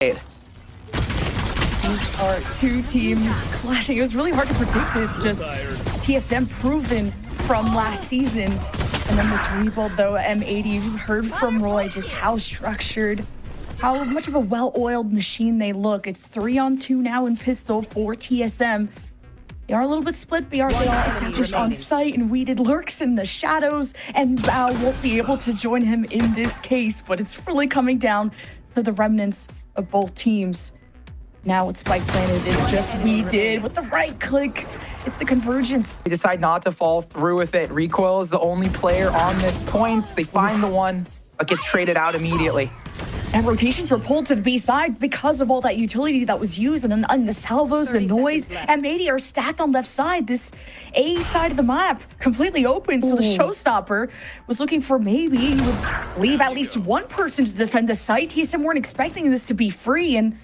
These are two teams clashing. It was really hard to predict this, just TSM proven from last season. And then this rebuild though, M80, you heard from Roy just how structured, how much of a well-oiled machine they look. It's 3-on-2 now in pistol for TSM. They are a little bit split, they are established on site, and Weeded lurks in the shadows, and Bao won't be able to join him in this case, but it's really coming down to the remnants of both teams. Now with Spike planted, it's just Weeded with the right click. It's the convergence. They decide not to fall through with it. Recoil is the only player on this point. They find the one, but get traded out immediately. And rotations were pulled to the B side because of all that utility that was used, and the salvos, the noise. M80 are stacked on left side. This A side of the map completely open. So the showstopper was looking for maybe he would leave at least one person to defend the site. TSM weren't expecting this to be free, and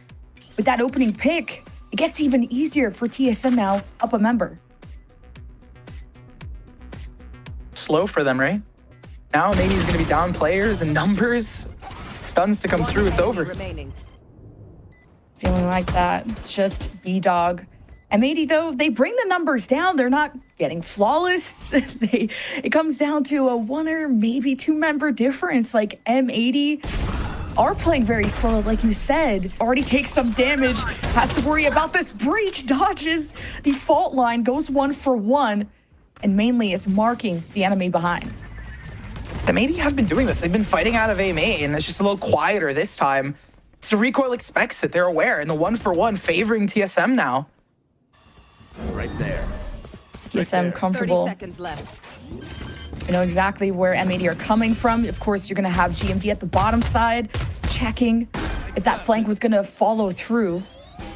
with that opening pick, it gets even easier for TSM now, up a member. Slow for them, right? Now maybe he's going to be down players and numbers. Stuns to come through, it's over. Feeling like that. It's just B-Dog. M80 though, they bring the numbers down. They're not getting flawless. It comes down to a 1 or maybe 2 member difference. Like M80 are playing very slow, like you said. Already takes some damage, has to worry about this breach, dodges the fault line, goes 1 for 1, and mainly is marking the enemy behind. The M80 have been doing this. They've been fighting out of aim A, and it's just a little quieter this time. So Recoil expects it. They're aware, and the 1 for 1 favoring TSM now. Right there. TSM comfortable. 30 seconds left. You know exactly where M80 are coming from. Of course, you're going to have GMD at the bottom side, checking if that flank was going to follow through.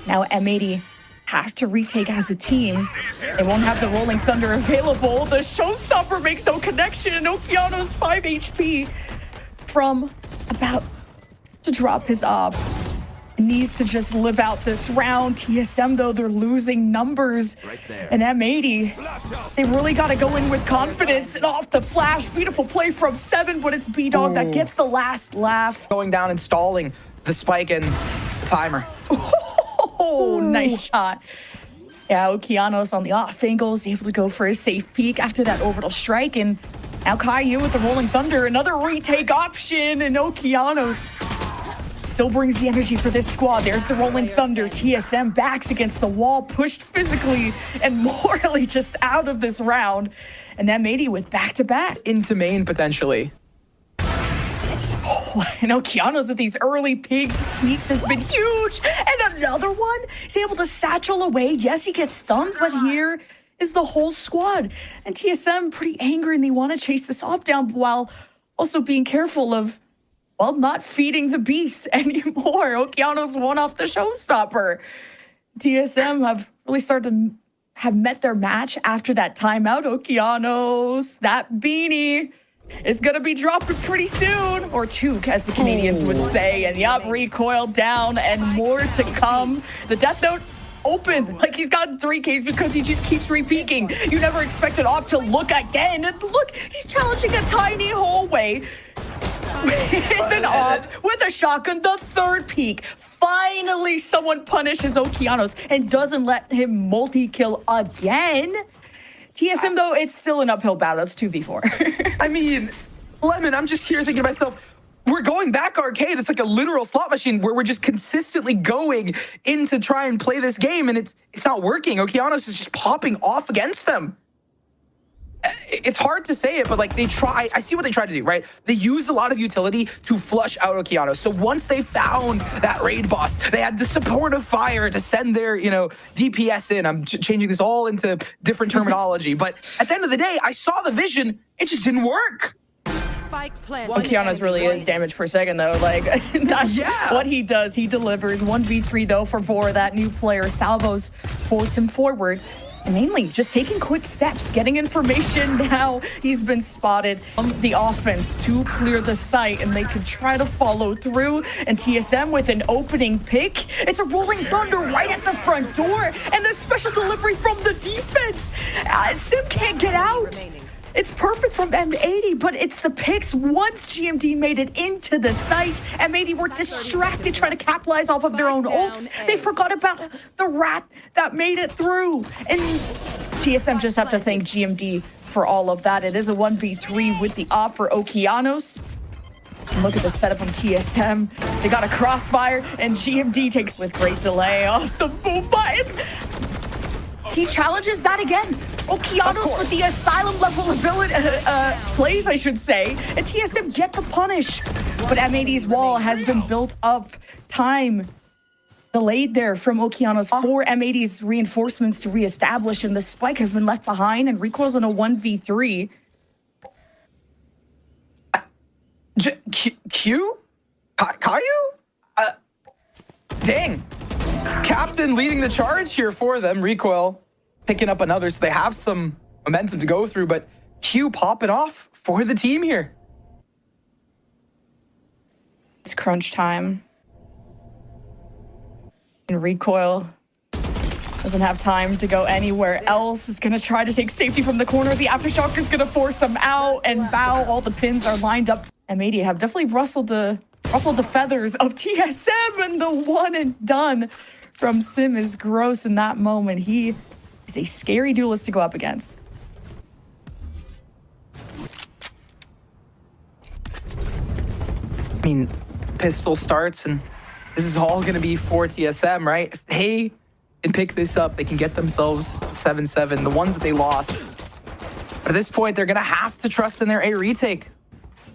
Now M80 have to retake as a team. They won't have the Rolling Thunder available. The showstopper makes no connection, and Okeano's 5 HP from about to drop his op. Needs to just live out this round. TSM though, they're losing numbers. Right there. And M80, they really got to go in with confidence, and off the flash, beautiful play from 7, but it's B-Dog that gets the last laugh. Going down and stalling the spike and the timer. Oh, nice shot. Yeah, Okeanos on the off angles, able to go for a safe peek after that orbital strike. And now Caillou with the Rolling Thunder, another retake option, and Okeanos still brings the energy for this squad. There's the Rolling Thunder. TSM backs against the wall, pushed physically and morally just out of this round. And M80 with back-to-back. Into main, potentially. Oh, and Okeanos with these early pig peeks has been huge. And another one, he's able to satchel away. Yes, he gets stunned, but here is the whole squad. And TSM pretty angry, and they want to chase this op down while also being careful of, well, not feeding the beast anymore. Okeanos won off the showstopper. TSM have really started to have met their match after that timeout. Okeanos, that beanie is going to be dropping pretty soon. Or toque, as the Canadians would say. And yup, Recoil down and more to come. The Death Note open. Like he's gotten 3 Ks because he just keeps repeaking. You never expect an op to look again. And look, he's challenging a tiny hallway with an op, with a shotgun, the 3rd peak. Finally, someone punishes Okeanos and doesn't let him multi-kill again. TSM, though, it's still an uphill battle. It's 2v4. I mean, Lemon, I'm just here thinking to myself, we're going back arcade. It's like a literal slot machine where we're just consistently going in to try and play this game, and it's not working. Okeanos is just popping off against them. It's hard to say it, but like they try. I see what they try to do, right? They use a lot of utility to flush out Okeanos. So once they found that raid boss, they had the support of fire to send their, DPS in. I'm changing this all into different terminology, but at the end of the day, I saw the vision. It just didn't work. Okeanos really is damage per second, though. Like, that's what he does. He delivers. 1v3, though, for Vor. That new player, Salvos, force him forward. And mainly just taking quick steps, getting information. Now he's been spotted on the offense to clear the site, and they could try to follow through. And TSM with an opening pick. It's a Rolling Thunder right at the front door, and a special delivery from the defense. Sim can't get out. It's perfect from M80, but it's the picks once GMD made it into the site. M80 were distracted trying to capitalize off of their own ults. They forgot about the rat that made it through. And TSM just have to thank GMD for all of that. It is a 1v3 with the op for Okeanos. And look at the setup from TSM. They got a crossfire, and GMD takes with great delay off the boom button. He challenges that again. Okeanos with the asylum level ability plays, I should say, and TSM get the punish. But M80's wall has been built up. Time delayed there from Okeanos for M80's reinforcements to reestablish, and the spike has been left behind, and recoils on a 1v3. Caillou? Dang. Captain leading the charge here for them. Recoil picking up another, so they have some momentum to go through, but Q popping off for the team here. It's crunch time. And Recoil doesn't have time to go anywhere else. Is going to try to take safety from the corner. The Aftershock is going to force him out, and Bow, all the pins are lined up. M80 have definitely ruffled the feathers of TSM, and the one and done from Sim is gross in that moment. He is a scary duelist to go up against. I mean, pistol starts, and this is all going to be for TSM, right? If they can pick this up, they can get themselves 7-7, the ones that they lost. But at this point, they're going to have to trust in their A retake.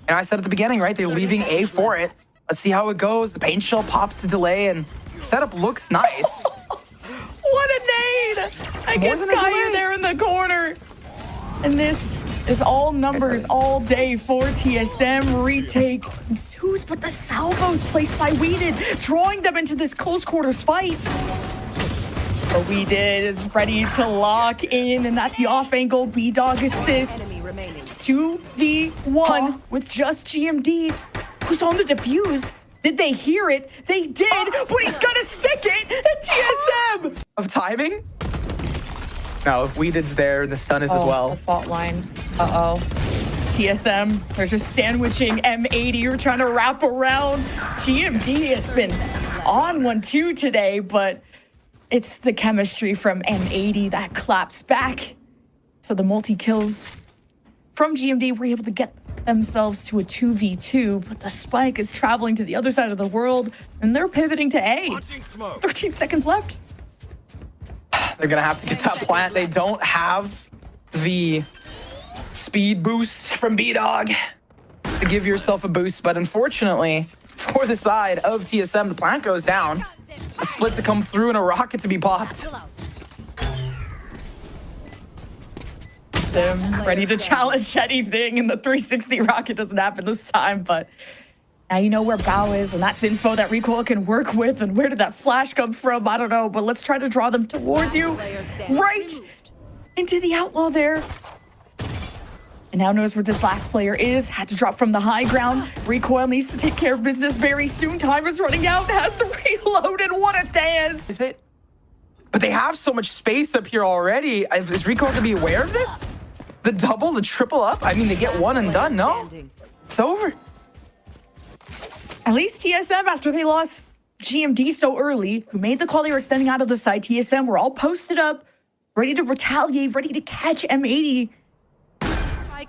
And I said at the beginning, right? They're leaving A for it. Let's see how it goes. The paint shell pops to delay, and setup looks nice. What a nade! Against Caillou there in the corner. And this is all numbers all day for TSM. Retake ensues, but the salvos placed by Weeded, drawing them into this close quarters fight. But Weeded is ready to lock in, and at the off angle, B-Dog assists. It's 2v1 with just GMD, who's on the defuse. Did they hear it? They did, but he's gonna stick it at TSM! Of timing? No, Weeded's there, and the sun is as well. The fault line. Uh-oh. TSM, they're just sandwiching M80. We're trying to wrap around. GMD has been on 1-2 today, but it's the chemistry from M80 that claps back. So the multi-kills from GMD were able to get themselves to a 2v2, but the spike is traveling to the other side of the world, and they're pivoting to A. 13 seconds left. They're going to have to get that plant. They don't have the speed boost from B-Dog to give yourself a boost, but unfortunately, for the side of TSM, the plant goes down. A split to come through and a rocket to be popped. Sim ready to challenge anything, and the 360 rocket doesn't happen this time, but now you know where Bow is, and that's info that Recoil can work with. And where did that flash come from? I don't know, but let's try to draw them towards you. Right into the outlaw there. And now knows where this last player is. Had to drop from the high ground. Recoil needs to take care of business very soon. Time is running out. Has to reload, and what a dance. But they have so much space up here already. Is Recoil to be aware of this? The double, the triple up? I mean, they get one and done, no? It's over. At least TSM, after they lost GMD so early, who made the call they were extending out of the side, TSM were all posted up, ready to retaliate, ready to catch M80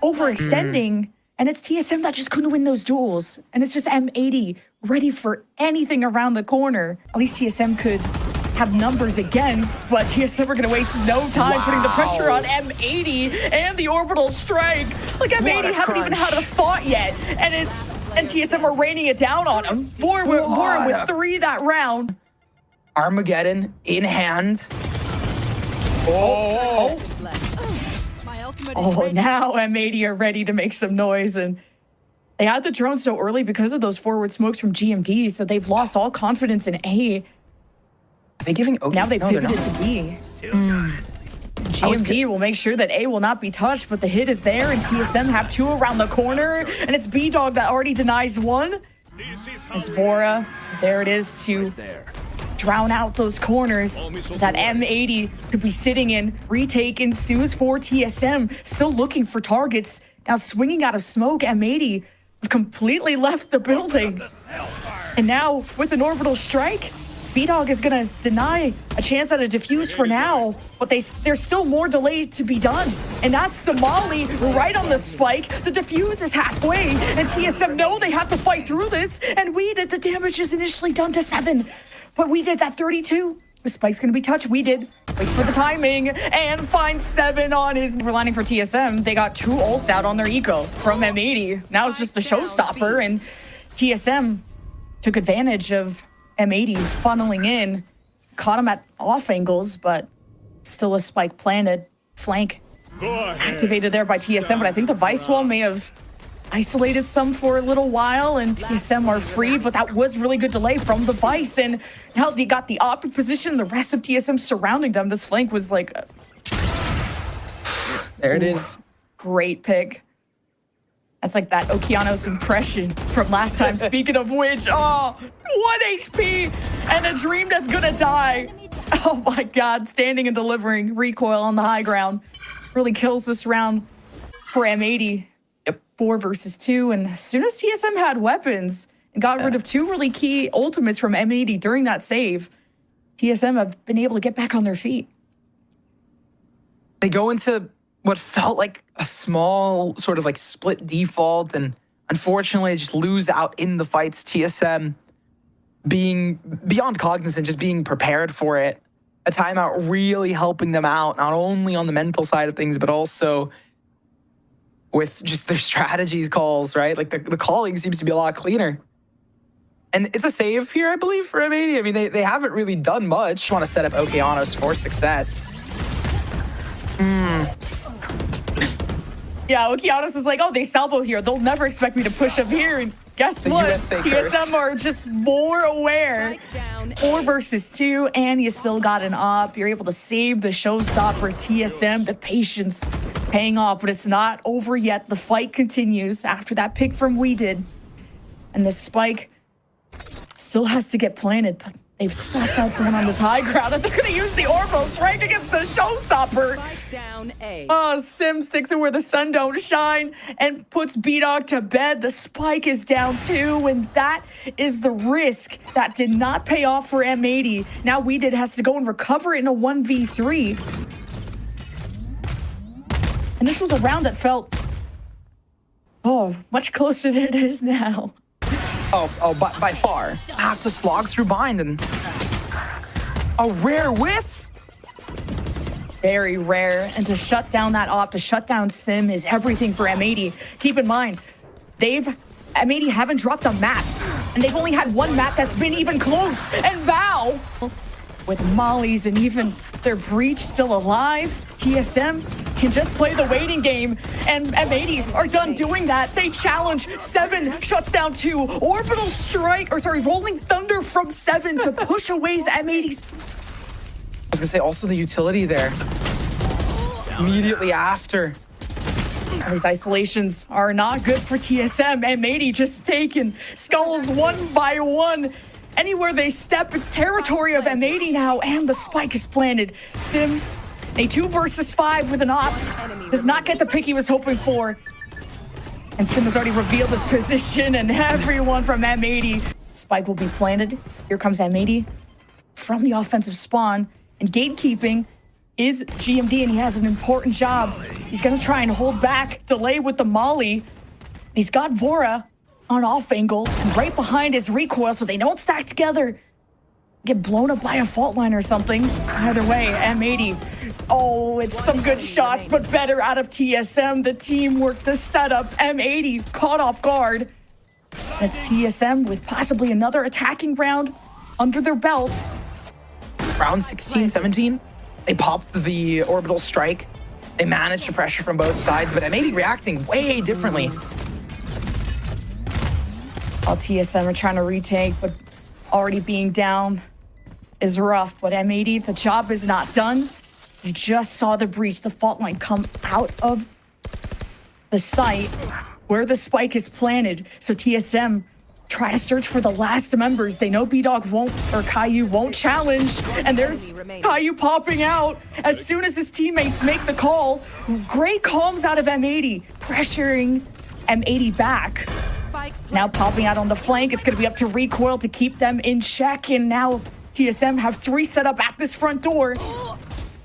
overextending. And it's TSM that just couldn't win those duels. And it's just M80 ready for anything around the corner. At least TSM could have numbers against, but TSM are going to waste no time putting the pressure on M80 and the orbital strike. Like, M80 haven't even had a thought yet, and TSM are raining it down on him. Four with 3 that round. Armageddon in hand. Oh, now M80 are ready to make some noise, and they had the drone so early because of those forward smokes from GMD, so they've lost all confidence in A. Are they giving OK? Now they pivoted to B. GMD will make sure that A will not be touched, but the hit is there, and TSM have 2 around the corner, and it's B-Dog that already denies 1. It's Vora. There it is to drown out those corners that M80 could be sitting in. Retake ensues for TSM, still looking for targets. Now swinging out of smoke, M80 have completely left the building. And now with an orbital strike, B-Dog is gonna deny a chance at a defuse for now, but there's still more delay to be done. And that's the molly right on the spike. The defuse is halfway, and TSM know they have to fight through this, and we did. The damage is initially done to 7, but we did that 32. The spike's gonna be touched. We did. Waits for the timing and finds 7 on his lining for TSM. They got 2 ults out on their eco from M80. Now it's just a showstopper, and TSM took advantage of M80 funneling in, caught him at off angles, but still a spike planted. Flank activated there by TSM, but I think the Vice Wall may have isolated some for a little while, and TSM are free, but that was really good delay from the Vice, and now they got the op position, the rest of TSM surrounding them. This flank was like... There it is. Great pick. That's like that Okeanos impression from last time. Speaking of which, oh, 1 HP and a dream that's gonna die. Oh my God, standing and delivering recoil on the high ground. Really kills this round for M80. Yep. 4 versus 2, and as soon as TSM had weapons and got rid of 2 really key ultimates from M80 during that save, TSM have been able to get back on their feet. They go into what felt like a small sort of like split default, and unfortunately just lose out in the fights. TSM being beyond cognizant, just being prepared for it. A timeout really helping them out, not only on the mental side of things, but also with just their strategies calls, right? Like the calling seems to be a lot cleaner. And it's a save here, I believe, for M80. I mean, they haven't really done much. Just want to set up Okeanos for success. Yeah, Okeanos is like, oh, they salvo here. They'll never expect me to push up here. And guess The what? USA TSM curse. are just more aware. 4 versus 2, and you still got an op. You're able to save the showstopper. TSM, the patience paying off, but it's not over yet. The fight continues after that pick from We Did. And the spike still has to get planted, but they've sussed out someone on this high ground, and they're going to use the orbital strike against the showstopper. Oh, Sim sticks it where the sun don't shine and puts B-Dog to bed. The spike is down 2, and that is the risk that did not pay off for M80. Now We Did has to go and recover in a 1v3. And this was a round that felt, oh, much closer than it is now. By far. Have to slog through bind, and a rare whiff. Very rare, and to shut down that op, to shut down Sim is everything for M80. Keep in mind, M80 haven't dropped a map, and they've only had 1 map that's been even close. And Val, with mollies and even their breach still alive, TSM can just play the waiting game, and M80 are done doing that. They challenge. 7 shuts down 2. Orbital strike, or sorry, rolling thunder from 7 to push away M80's. I was gonna say also the utility there. Immediately after. These isolations are not good for TSM. M80 just taking skulls 1 by 1. Anywhere they step, it's territory of M80 now, and the spike is planted. Sim, a 2 versus 5 with an op, does not get the pick he was hoping for. And Sim has already revealed his position, and everyone from M80. Spike will be planted. Here comes M80 from the offensive spawn. And gatekeeping is GMD, and he has an important job. He's going to try and hold back, delay with the molly. He's got Vora on off angle and right behind his recoil, so they don't stack together. Get blown up by a fault line or something. Either way, M80. Oh, it's some good shots, but better out of TSM. The teamwork, the setup. M80 caught off guard. And it's TSM with possibly another attacking round under their belt. Round 16, 17, they popped the orbital strike. They managed to pressure from both sides, but M80 reacting way differently. While TSM are trying to retake, but already being down is rough. But M80, the job is not done. You just saw the breach, the fault line come out of the site where the spike is planted. So TSM try to search for the last members. They know B-Dog won't, or Caillou won't challenge. And there's Caillou popping out as soon as his teammates make the call. Great calms out of M80, pressuring M80 back. Now popping out on the flank. It's going to be up to Recoil to keep them in check. And now TSM have 3 set up at this front door.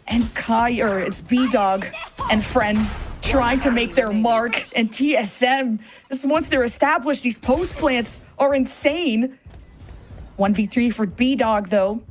And it's B-Dog and Friend trying to make their mark. And TSM, just once they're established, these post plants are insane. 1v3 for B-Dog, though.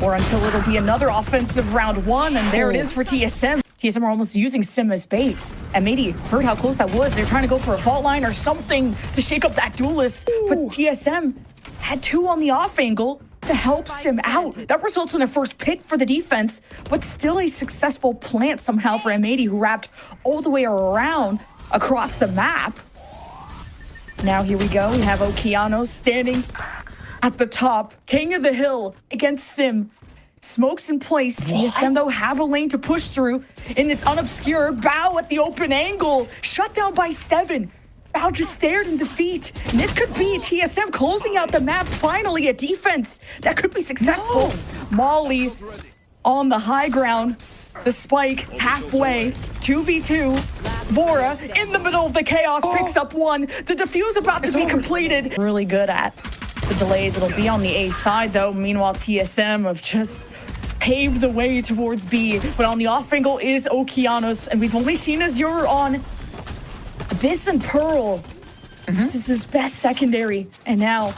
Or until it'll be another offensive round 1. And there it is for TSM. TSM are almost using Sim as bait. M80 heard how close that was. They're trying to go for a vault line or something to shake up that duelist. But TSM had 2 on the off angle to help Sim out. That results in a first pick for the defense, but still a successful plant somehow for M80, who wrapped all the way around across the map. Now here we go. We have Okeanos standing at the top, king of the hill against Sim. Smokes in place. TSM, though, have a lane to push through, and it's unobscured. Bao at the open angle, shut down by 7. Bao just stared in defeat. And this could be TSM closing out the map, finally, a defense that could be successful. Molly on the high ground. The spike halfway, 2v2. Vora in the middle of the chaos picks up 1. The defuse about to be completed. Really good at the delays. It'll be on the A side, though. Meanwhile, TSM have just paved the way towards B. But on the off angle is Okeanos, and we've only seen Azure on Abyss and Pearl. This is his best secondary, and now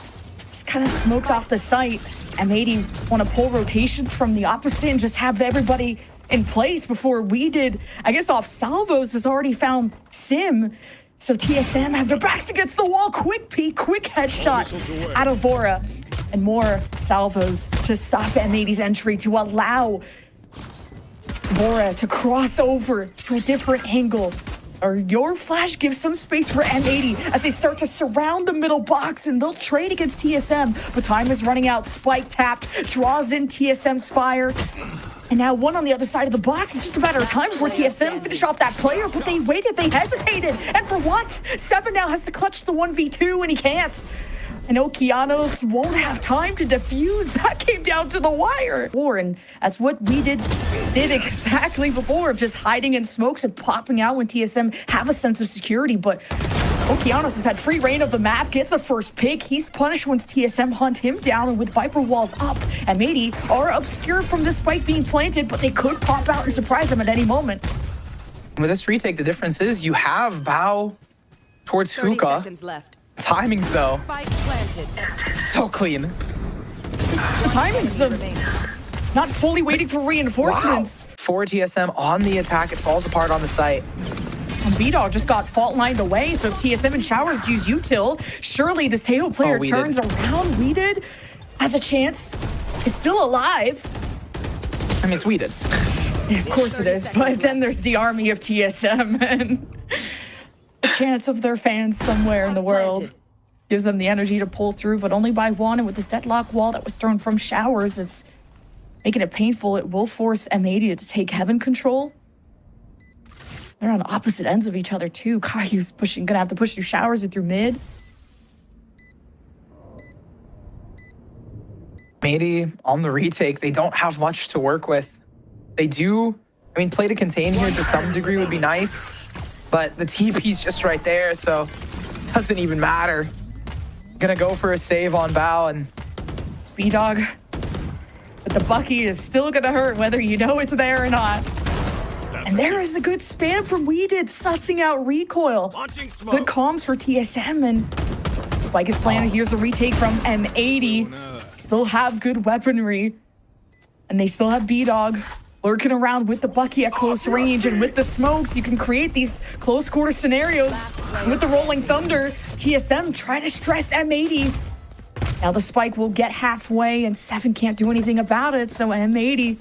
he's kind of smoked off the site. M80 want to pull rotations from the opposite and just have everybody in place before we did. I guess off salvos has already found Sim. So TSM have their backs against the wall. Quick peek, quick headshot out of Vora. And more salvos to stop M80's entry, to allow Vora to cross over to a different angle. Or your flash gives some space for M80 as they start to surround the middle box, and they'll trade against TSM. But time is running out. Spike tapped, draws in TSM's fire. And now 1 on the other side of the box. It's just a matter of time before TSM finish off that player, but they waited, they hesitated. And for what? 7 now has to clutch the 1v2, and he can't. And Okeanos won't have time to defuse. That came down to the wire. And that's what we did exactly before, just hiding in smokes and popping out when TSM have a sense of security. But Okeanos has had free reign of the map, gets a first pick. He's punished once TSM hunt him down, and with Viper walls up, M80 are obscured from this spike being planted, but they could pop out and surprise them at any moment. With this retake, the difference is you have Bao towards 30 Hookah. seconds left. Timings, though, Spike planted. so clean. The timings of not fully waiting for reinforcements. Wow. For TSM on the attack, it falls apart on the site. And B-Dog just got fault lined away, so if TSM and Showers use util, surely this Tail player turns around. Weeded has a chance. Is still alive. I mean, it's Weeded. Of course it is, but then there's the army of TSM and a chance of their fans somewhere in the world. Gives them the energy to pull through, but only by 1. And with this deadlock wall that was thrown from Showers, it's making it painful. It will force M80 to take heaven control. They're on opposite ends of each other, too. Caillou's gonna have to push through Showers and through mid. M80 on the retake, they don't have much to work with. They do, I mean, play to contain here to some degree would be nice, but the TP's just right there, so it doesn't even matter. Gonna go for a save on Bao, and it's B-Dog. But the Bucky is still gonna hurt whether you know it's there or not. And there is a good spam from Weeded, sussing out Recoil. Good comms for TSM, and Spike is planted. Here's a retake from M80. Still have good weaponry. And they still have B-Dog lurking around with the Bucky at close range. And with the smokes, you can create these close quarter scenarios. And with the Rolling Thunder, TSM try to stress M80. Now the Spike will get halfway, and 7 can't do anything about it. So M80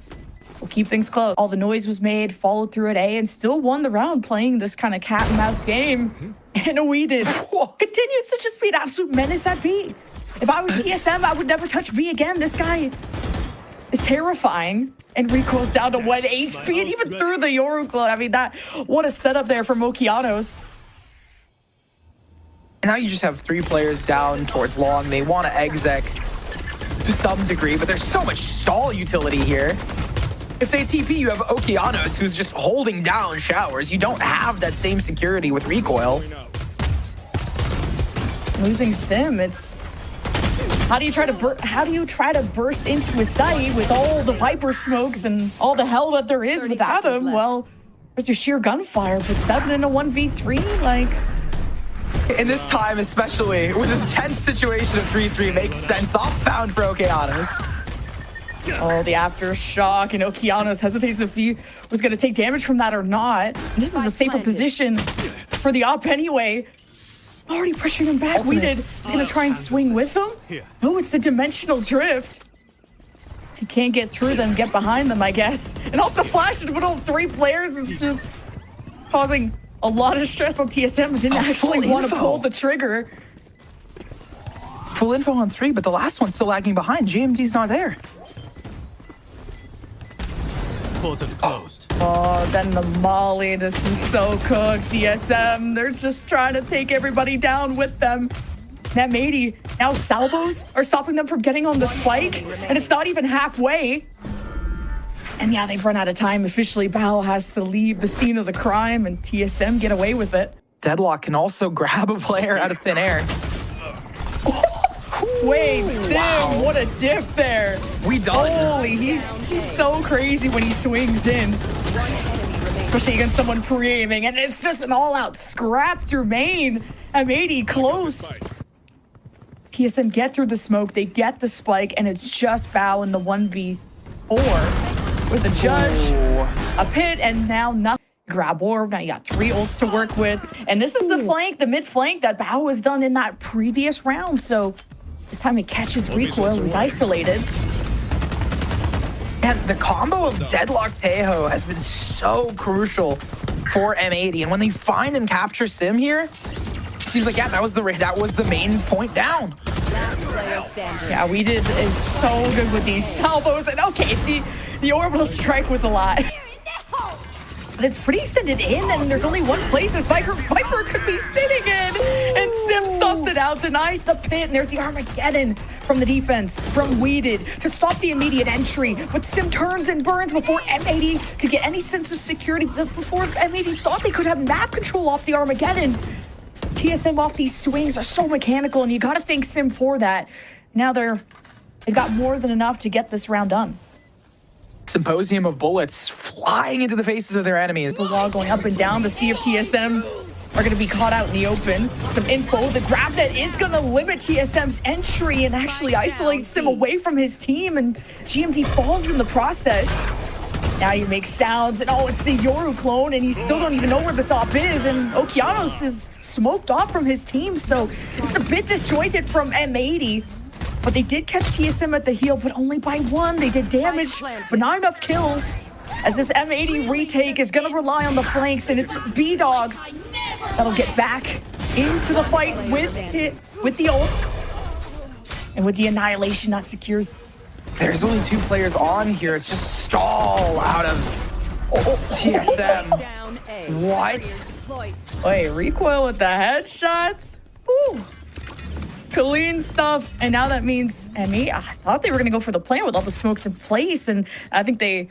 will keep things close. All the noise was made, followed through at A, and still won the round playing this kind of cat and mouse game. And Weeded continues to just be an absolute menace at B. If I was TSM, I would never touch B again. This guy is terrifying. And Recoil's down to 1 HP, and even through the Yoruglow. I mean, what a setup there from Okeanos. And now you just have 3 players down towards long. They want to exec to some degree, but there's so much stall utility here. If they TP, you have Okeanos, who's just holding down showers. You don't have that same security with recoil. Losing Sim, it's how do you try to burst into his site with all the Viper smokes and all the hell that there is without him? left. Well, there's your sheer gunfire, but 7 in a 1v3, like. In this time, especially with a tense situation of 3-3, makes sense. Off found for Okeanos. Oh, the aftershock, and Okeanos hesitates if he was going to take damage from that or not. This is a safer position for the op anyway. Already pressuring him back. Weeded is going to try and swing with him. No, it's the dimensional drift. If he can't get through them, get behind them, I guess. And off the flash in the middle of 3 players is just causing a lot of stress on TSM. Didn't actually want to pull the trigger. Full info on 3, but the last one's still lagging behind. GMD's not there. Portal closed. Oh, then the molly. This is so cooked. TSM, they're just trying to take everybody down with them. M80, now salvos are stopping them from getting on the spike, and it's not even halfway. And yeah, they've run out of time. Officially, Bao has to leave the scene of the crime, and TSM get away with it. Deadlock can also grab a player out of thin air. Wait, Sim, what a diff there. We done. Holy, he's so crazy when he swings in. Especially against someone pre-aiming, and it's just an all-out scrap through main. M80 close. TSM get through the smoke, they get the spike, and it's just Bao in the 1v4 with a judge, a pit, and now nothing. Grab orb, now you got 3 ults to work with, and this is the flank, the mid flank that Bao has done in that previous round, so this time it catches recoil, who's isolated. And the combo of Deadlock Tejo has been so crucial for M80, and when they find and capture Sim here, it seems like, yeah, that was the main point down. Yeah, Weeded is so good with these salvos, and okay, the orbital strike was a lot. But it's pretty extended in, and there's only one place this Viper could be sitting in. And Sim sussed it out, denies the pit, and there's the Armageddon from the defense, from Weeded, to stop the immediate entry. But Sim turns and burns before M80 could get any sense of security, before M80 thought they could have map control off the Armageddon. TSM off these swings are so mechanical, and you gotta thank Sim for that. Now they've got more than enough to get this round done. Symposium of bullets flying into the faces of their enemies. The wall going up and down to see if TSM are going to be caught out in the open. Some info, the grab that is going to limit TSM's entry and actually isolate Sim away from his team, and GMT falls in the process. Now you make sounds, and oh, it's the Yoru clone, and you still don't even know where this op is, and Okeanos is smoked off from his team, so it's a bit disjointed from M80. But they did catch TSM at the heel, but only by 1. They did damage, but not enough kills. As this M80 retake is going to rely on the flanks, and it's B-Dog that'll get back into the fight with the ult. And with the Annihilation that secures. There's only 2 players on here. It's just stall out of TSM. What? Wait, recoil with the headshots? Ooh. Clean stuff, and now that means I thought they were gonna go for the plan with all the smokes in place, and I think they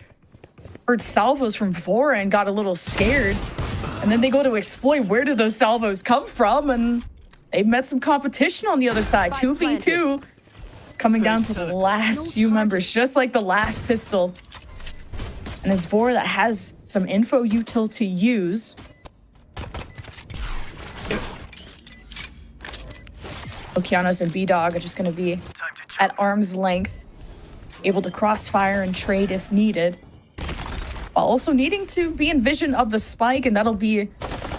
heard salvos from Vora and got a little scared, and then they go to exploit where did those salvos come from, and they met some competition on the other side. 2v2 coming down to the last few members, just like the last pistol, and it's Vora that has some info util to use. Okeanos and B-Dog are just going to be at arm's length, able to crossfire and trade if needed, while also needing to be in vision of the spike, and that'll be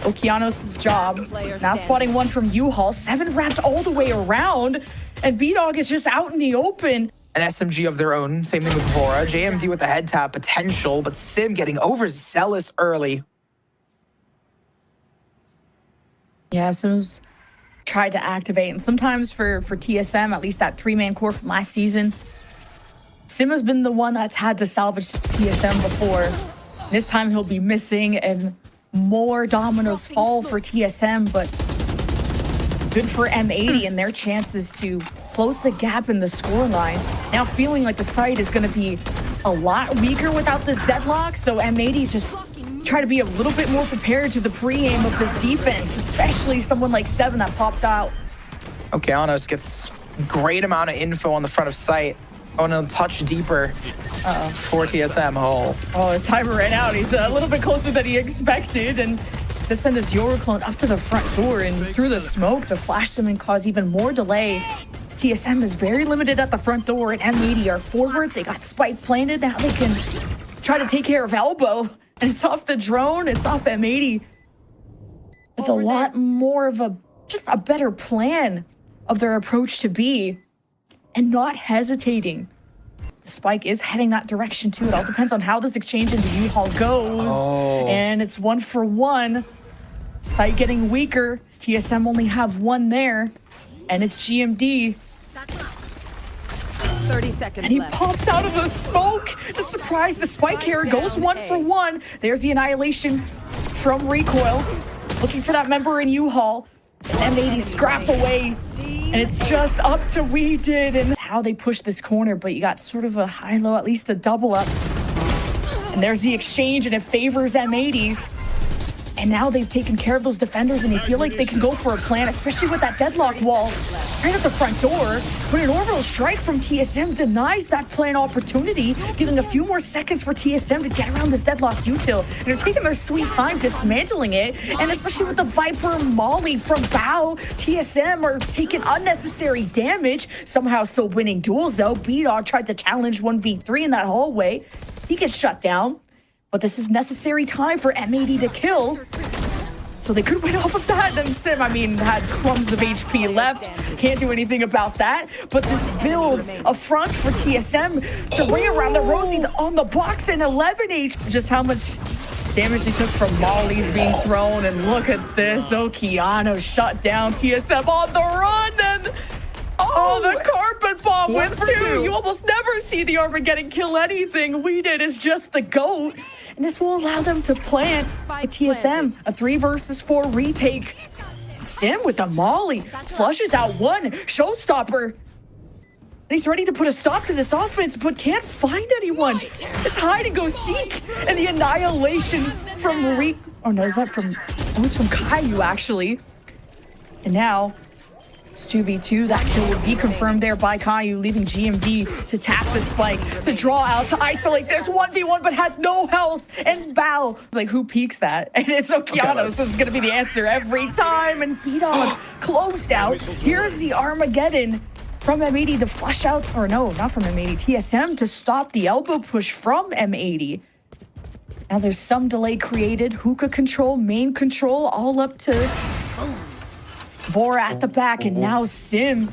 Okeanos' job. Now spotting one from U-Haul, 7 wrapped all the way around, and B-Dog is just out in the open. An SMG of their own, same thing with Vora. JMD with the head tap potential, but Sim getting overzealous early. Yeah, Sim's tried to activate, and sometimes for TSM, at least that 3-man core from last season, Sim has been the one that's had to salvage TSM before. This time he'll be missing, and more dominoes fall for TSM, but good for M80 and their chances to close the gap in the scoreline. Now feeling like the site is going to be a lot weaker without this deadlock, so M80's just try to be a little bit more prepared to the pre-aim of this defense, especially someone like Seven that popped out. Okeanos gets great amount of info on the front of site. Going a touch deeper for TSM. His timer ran out. He's a little bit closer than he expected, and to send this Euroclone up to the front door and through the smoke to flash them and cause even more delay. TSM is very limited at the front door, and M80 are forward. They got Spike planted. Now they can try to take care of Elbow, and it's off the drone. It's off M80 with a lot more of just a better plan of their approach to B, and not hesitating. The Spike is heading that direction too. It all depends on how this exchange into U-Haul goes. And it's 1-for-1. Site getting weaker. TSM only have one there. And it's GMD. 30 seconds and he left. pops out of the smoke to surprise the Spike carrier. Goes 1-for-1. There's the annihilation from Recoil. Looking for that member in U-Haul. M80 scrap away. And it's just up to We Did, and how they push this corner, but you got sort of a high-low, at least a double up. And there's the exchange, and it favors M80. And now they've taken care of those defenders, and they feel like they can go for a plan, especially with that deadlock wall right at the front door. But an orbital strike from TSM denies that plan opportunity, giving a few more seconds for TSM to get around this deadlock util. And they're taking their sweet time dismantling it, and especially with the Viper Molly from Bao, TSM are taking unnecessary damage, somehow still winning duels though. B-Dog tried to challenge 1v3 in that hallway. He gets shut down. But this is necessary time for M80 to kill. So they could win off of that. Then Sim, had crumbs of HP left. Can't do anything about that. But this builds a front for TSM to ring around the Rosie on the box in 11H. Just how much damage they took from mollies being thrown. And look at this. Okeano shut down. TSM on the run. And the carpet bomb went through. You almost never see the Armageddon kill anything. We Did is just the GOAT. And this will allow them to plant a TSM, a 3 versus 4 retake. Sim with the molly, flushes out one, showstopper. And he's ready to put a stop to this offense, but can't find anyone. It's hide and go seek. And the annihilation from it was from Caillou actually. And now, 2v2, that kill would be confirmed there by Caillou, leaving GMD to tap the Spike, to draw out, to isolate this 1v1, but had no health. And Bao, like, who peeks that? And it's Okeanos, so it's gonna be the answer every time. And B-Dog closed out. Here's the Armageddon from M80 to flush out, or no, not from M80, TSM to stop the elbow push from M80. Now there's some delay created, hookah control, main control, all up to Vora at the back, and now Sim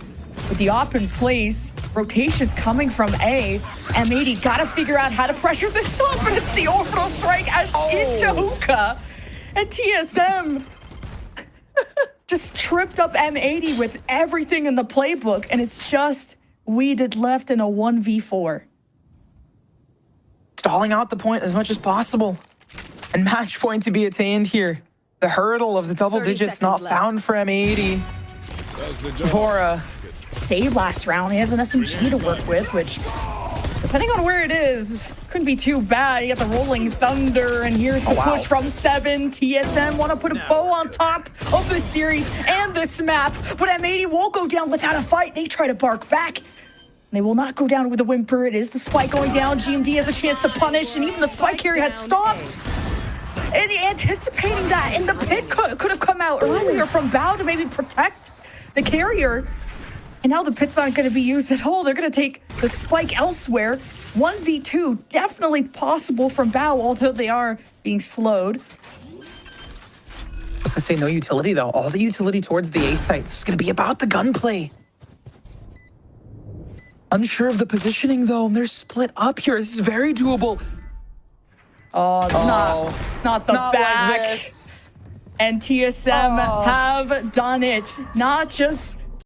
with the op in place. Rotations coming from A. M80 gotta figure out how to pressure this up, and it's the orbital strike as into hookah. And TSM just tripped up M80 with everything in the playbook, and it's just We Did left in a 1v4. Stalling out the point as much as possible. And match point to be attained here. The hurdle of the double digits not found for M80. Vora. Save last round. He has an SMG to work with, which, depending on where it is, couldn't be too bad. You got the Rolling Thunder, and here's the push from Seven. TSM want to put a bow on top of this series and this map, but M80 won't go down without a fight. They try to bark back. They will not go down with a whimper. It is the Spike going down. GMD has a chance to punish, and even the Spike carrier had stopped. And anticipating that, and the pit could have come out earlier from Bao to maybe protect the carrier. And now the pit's not going to be used at all. They're going to take the Spike elsewhere. 1v2, definitely possible from Bao, although they are being slowed. I was to say no utility though. All the utility towards the A site. It's going to be about the gunplay. Unsure of the positioning though. They're split up here. This is very doable. Not the back. Like this. And TSM have done it. Not just